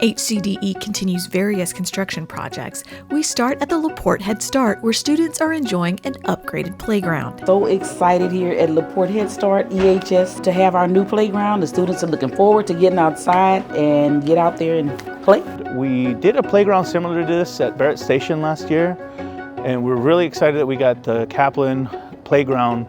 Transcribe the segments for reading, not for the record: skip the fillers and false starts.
HCDE continues various construction projects. We start at the Porte Head Start, where students are enjoying an upgraded playground. So excited here at Porte Head Start, EHS, to have our new playground. The students are looking forward to getting outside and get out there and play. We did a playground similar to this at Barrett Station last year, and we're really excited that we got the Kaplan playground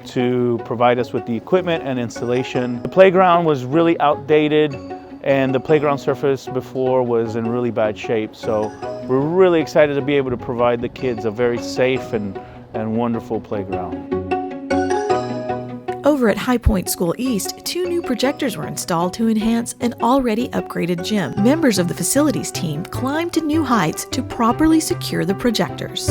to provide us with the equipment and installation. The playground was really outdated, and the playground surface before was in really bad shape. So we're really excited to be able to provide the kids a very safe and wonderful playground. Over at High Point School East, 2 new projectors were installed to enhance an already upgraded gym. Members of the facilities team climbed to new heights to properly secure the projectors.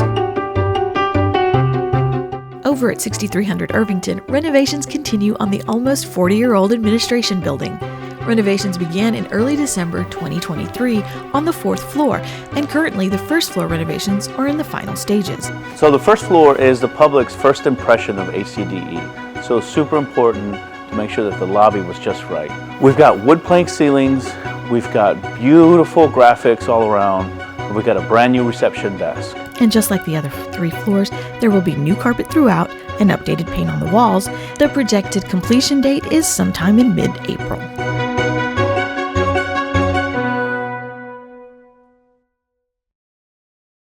Over at 6300 Irvington, renovations continue on the almost 40-year-old administration building. Renovations began in early December 2023 on the 4th floor, and currently the first floor renovations are in the final stages. So the first floor is the public's first impression of HCDE. So it's super important to make sure that the lobby was just right. We've got wood plank ceilings, we've got beautiful graphics all around, and we've got a brand new reception desk. And just like the other 3 floors, there will be new carpet throughout and updated paint on the walls. The projected completion date is sometime in mid-April.